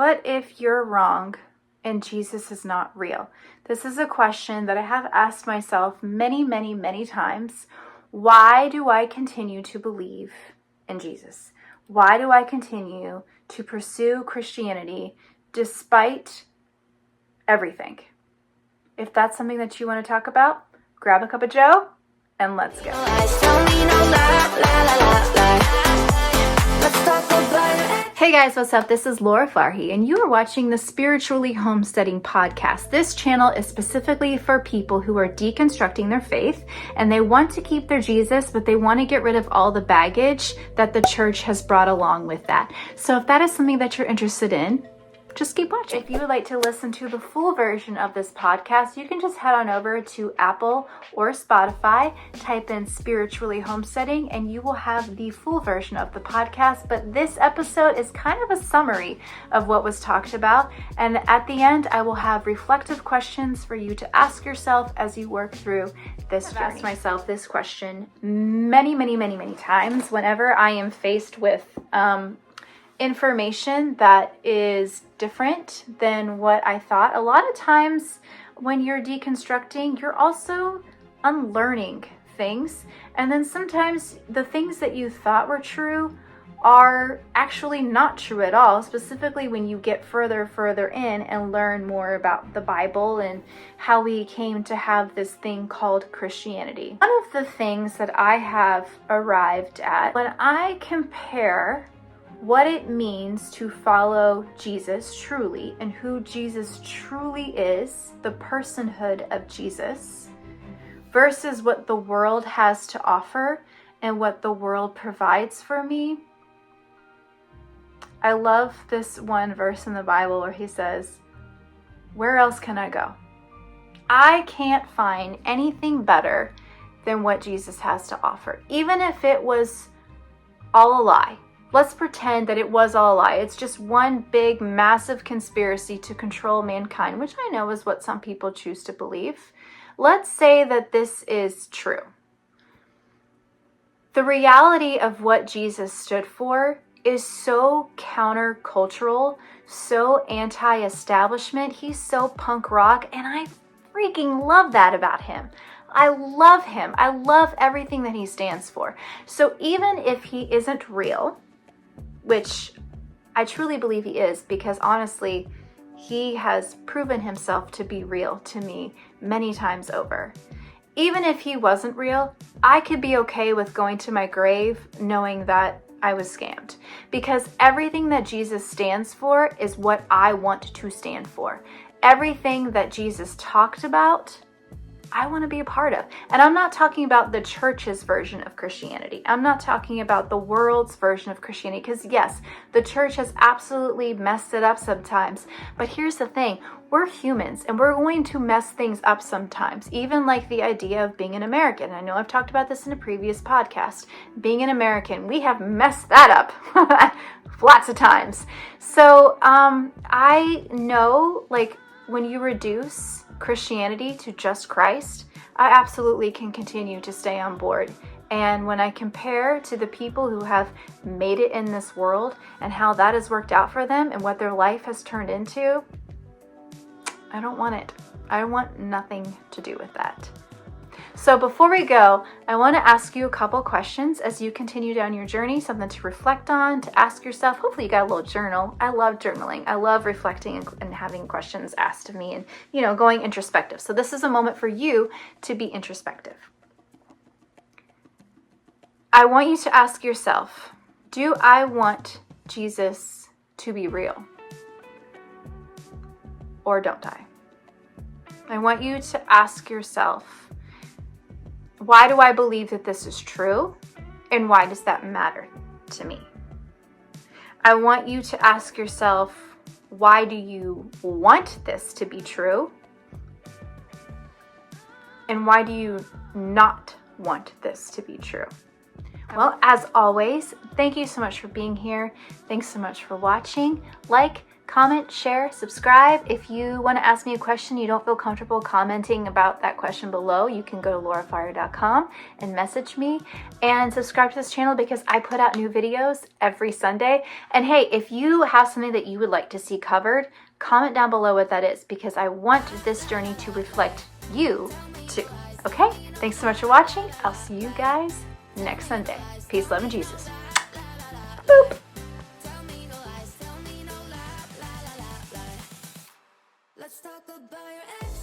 What if you're wrong and Jesus is not real? This is a question that I have asked myself many, many, many times. Why do I continue to believe in Jesus? Why do I continue to pursue Christianity despite everything? If that's something that you want to talk about, grab a cup of Joe and let's go. Hey guys, what's up? This is Laura Farhi, and you are watching the Spiritually Homesteading Podcast. This channel is specifically for people who are deconstructing their faith, and they want to keep their Jesus, but they want to get rid of all the baggage that the church has brought along with that. So if that is something that you're interested in, just keep watching. If you would like to listen to the full version of this podcast, you can just head on over to Apple or Spotify, type in Spiritually Homesteading, and you will have the full version of the podcast. But this episode is kind of a summary of what was talked about. And at the end, I will have reflective questions for you to ask yourself as you work through this journey. I've asked myself this question many, many, many, many times whenever I am faced with information that is different than what I thought. A lot of times when you're deconstructing, you're also unlearning things. And then sometimes the things that you thought were true are actually not true at all, specifically when you get further in and learn more about the Bible and how we came to have this thing called Christianity. One of the things that I have arrived at when I compare what it means to follow Jesus truly and who Jesus truly is, the personhood of Jesus, versus what the world has to offer and what the world provides for me. I love this one verse in the Bible where he says, "Where else can I go? I can't find anything better than what Jesus has to offer." Even if it was all a lie. Let's pretend that it was all a lie. It's just one big, massive conspiracy to control mankind, which I know is what some people choose to believe. Let's say that this is true. The reality of what Jesus stood for is so countercultural, so anti-establishment. He's so punk rock, and I freaking love that about him. I love him. I love everything that he stands for. So even if he isn't real, which I truly believe he is, because honestly, he has proven himself to be real to me many times over. Even if he wasn't real, I could be okay with going to my grave knowing that I was scammed, because everything that Jesus stands for is what I want to stand for. Everything that Jesus talked about, I want to be a part of. And I'm not talking about the church's version of Christianity. I'm not talking about the world's version of Christianity, because yes, the church has absolutely messed it up sometimes. But here's the thing, we're humans and we're going to mess things up sometimes. Even like the idea of being an American. I know I've talked about this in a previous podcast. Being an American, we have messed that up lots of times. So I know, like, when you reduce Christianity to just Christ, I absolutely can continue to stay on board. And when I compare to the people who have made it in this world and how that has worked out for them and what their life has turned into, I don't want it. I want nothing to do with that. So before we go, I want to ask you a couple questions as you continue down your journey, something to reflect on, to ask yourself. Hopefully you got a little journal. I love journaling. I love reflecting and having questions asked of me and, going introspective. So this is a moment for you to be introspective. I want you to ask yourself, do I want Jesus to be real? Or don't I? I want you to ask yourself, why do I believe that this is true? And why does that matter to me? I want you to ask yourself, why do you want this to be true? And why do you not want this to be true? Well, as always, thank you so much for being here. Thanks so much for watching. Like, comment, share, subscribe. If you want to ask me a question, you don't feel comfortable commenting about that question below, you can go to laurafire.com and message me, and subscribe to this channel because I put out new videos every Sunday. And hey, if you have something that you would like to see covered, comment down below what that is, because I want this journey to reflect you too. Okay? Thanks so much for watching. I'll see you guys next Sunday. Peace, love, and Jesus. Boop. Let's talk about your ex.